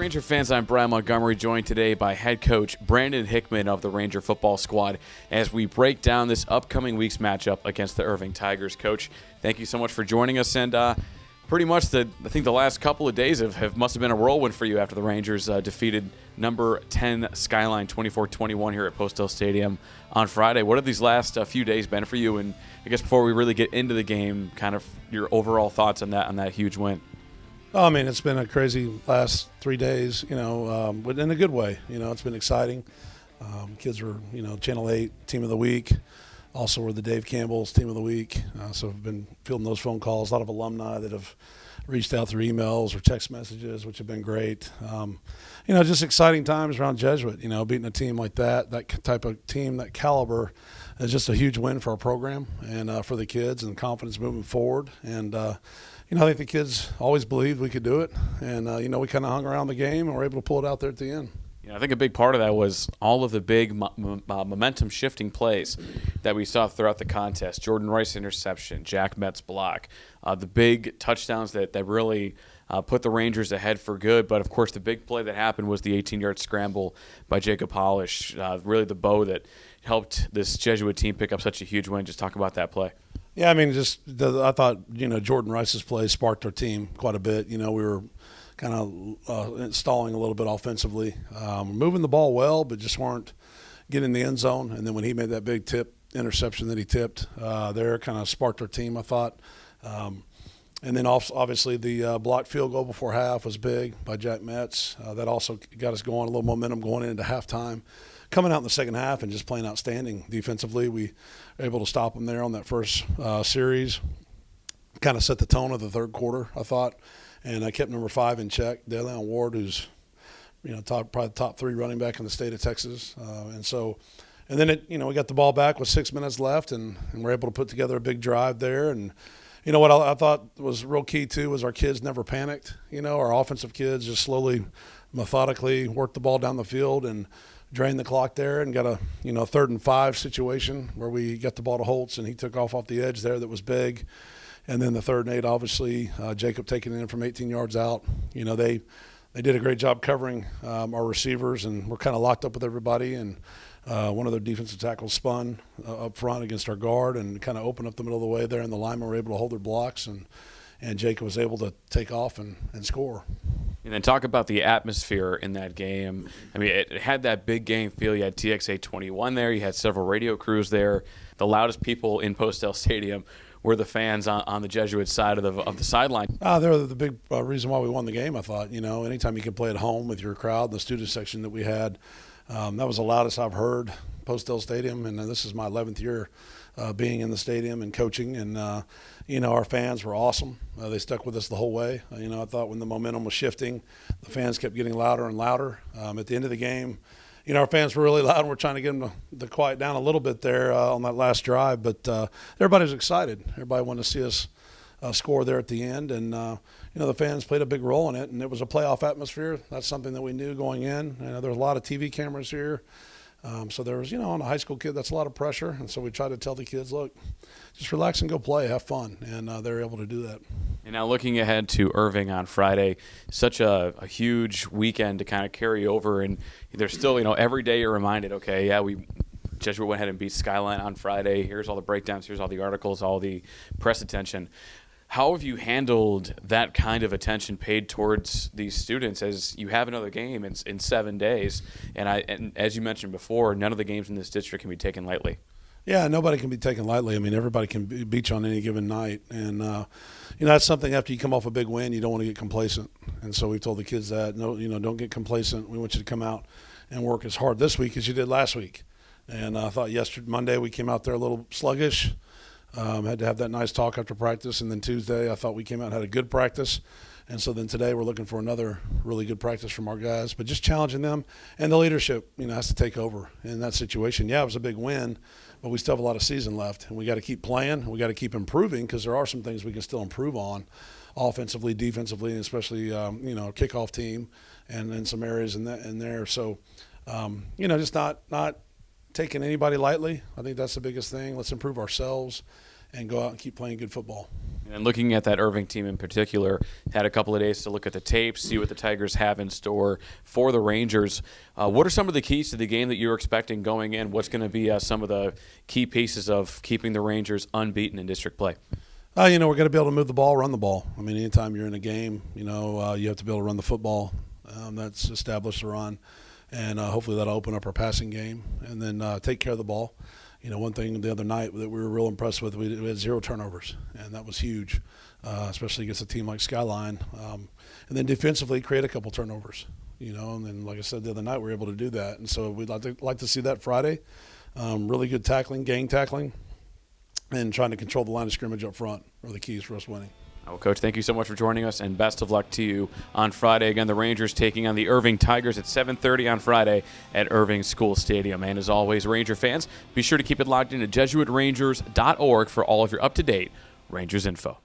Ranger fans, I'm Bryan Montgomery, joined today by head coach Brandon Hickman of the Ranger football squad as we break down this upcoming week's matchup against the Irving Tigers. Coach, thank you so much for joining us, and pretty much I think the last couple of days must have been a whirlwind for you after the Rangers defeated number 10 Skyline 24-21 here at Post Hill Stadium on Friday. What have these last few days been for you? And I guess before we really get into the game, kind of your overall thoughts on that huge win. Oh, I mean, it's been a crazy last 3 days, but in a good way. It's been exciting. Kids were, Channel 8 Team of the Week. Also were the Dave Campbell's Team of the Week. So I've been fielding those phone calls. A lot of alumni that have reached out through emails or text messages, which have been great. Just exciting times around Jesuit. Beating a team like that type of team, that caliber, is just a huge win for our program and for the kids and confidence moving forward. And, I think the kids always believed we could do it. And, we kind of hung around the game and were able to pull it out there at the end. I think a big part of that was all of the big momentum-shifting plays that we saw throughout the contest. Jordan Rice interception, Jack Metz block, the big touchdowns that really put the Rangers ahead for good. But, of course, the big play that happened was the 18-yard scramble by Jacob Polish, really the bow that helped this Jesuit team pick up such a huge win. Just talk about that play. Yeah, I mean, I thought, Jordan Rice's play sparked our team quite a bit. We were kind of stalling a little bit offensively, moving the ball well, but just weren't getting in the end zone. And then when he made that big interception that he tipped, there kind of sparked our team, I thought. And then obviously the blocked field goal before half was big by Jack Metz. That also got us going, a little momentum going into halftime. Coming out in the second half and just playing outstanding defensively. We were able to stop them there on that first series. Kind of set the tone of the third quarter, I thought. And I kept number 5 in check, DeLeon Ward, who's probably the top 3 running back in the state of Texas. And then we got the ball back with 6 minutes left, and we're able to put together a big drive there. And what I thought was real key too was our kids never panicked. Our offensive kids just slowly, methodically worked the ball down the field and drained the clock there, and got a 3rd and 5 situation where we got the ball to Holtz and he took off the edge there. That was big. And then the 3rd and 8, obviously, Jacob taking it in from 18 yards out. They did a great job covering our receivers, and we're kind of locked up with everybody. And one of their defensive tackles spun up front against our guard and kind of opened up the middle of the way there, and the linemen were able to hold their blocks, and Jacob was able to take off and score. And then talk about the atmosphere in that game. I mean, it had that big game feel. You had TXA 21 there. You had several radio crews there. The loudest people in Post Hill Stadium were the fans on the Jesuit side of the sideline. They're the big reason why we won the game, I thought. Anytime you can play at home with your crowd, the student section that we had, that was the loudest I've heard Post Hill Stadium. And this is my 11th year being in the stadium and coaching. And, our fans were awesome. They stuck with us the whole way. I thought when the momentum was shifting, the fans kept getting louder and louder. At the end of the game, our fans were really loud, and we're trying to get them to quiet down a little bit there on that last drive. But everybody was excited. Everybody wanted to see us score there at the end. And, the fans played a big role in it, and it was a playoff atmosphere. That's something that we knew going in. There was a lot of TV cameras here. So there was, on a high school kid, that's a lot of pressure. And so we tried to tell the kids, look, just relax and go play, have fun. And they were able to do that. And now looking ahead to Irving on Friday, such a huge weekend to kind of carry over. And there's still, every day you're reminded, okay, yeah, Jesuit went ahead and beat Skyline on Friday. Here's all the breakdowns. Here's all the articles, all the press attention. How have you handled that kind of attention paid towards these students as you have another game in 7 days? And as you mentioned before, none of the games in this district can be taken lightly. Yeah, nobody can be taken lightly. I mean, everybody can beat you on any given night. And, that's something after you come off a big win, you don't want to get complacent. And so we've told the kids that, no, don't get complacent. We want you to come out and work as hard this week as you did last week. And I thought Monday we came out there a little sluggish. Had to have that nice talk after practice, and then Tuesday I thought we came out and had a good practice, and so then today we're looking for another really good practice from our guys, but just challenging them, and the leadership has to take over in that situation. Yeah, it was a big win, but we still have a lot of season left, and we got to keep playing, we got to keep improving, because there are some things we can still improve on offensively, defensively, and especially our kickoff team and some areas in there. So just not taking anybody lightly. I think that's the biggest thing. Let's improve ourselves and go out and keep playing good football. And looking at that Irving team in particular, had a couple of days to look at the tape, see what the Tigers have in store for the Rangers. What are some of the keys to the game that you're expecting going in? What's going to be some of the key pieces of keeping the Rangers unbeaten in district play? We're going to be able to move the ball, run the ball. I mean, anytime you're in a game, you have to be able to run the football. That's established the run. And hopefully that'll open up our passing game. And then take care of the ball. One thing the other night that we were real impressed with, we had 0 turnovers, and that was huge, especially against a team like Skyline. And then defensively, create a couple turnovers, and then, like I said the other night, we were able to do that. And so we'd like to see that Friday. Really good tackling, gang tackling, and trying to control the line of scrimmage up front are the keys for us winning. Well, Coach, thank you so much for joining us, and best of luck to you on Friday. Again, the Rangers taking on the Irving Tigers at 7:30 on Friday at Irving School Stadium. And as always, Ranger fans, be sure to keep it logged into JesuitRangers.org for all of your up-to-date Rangers info.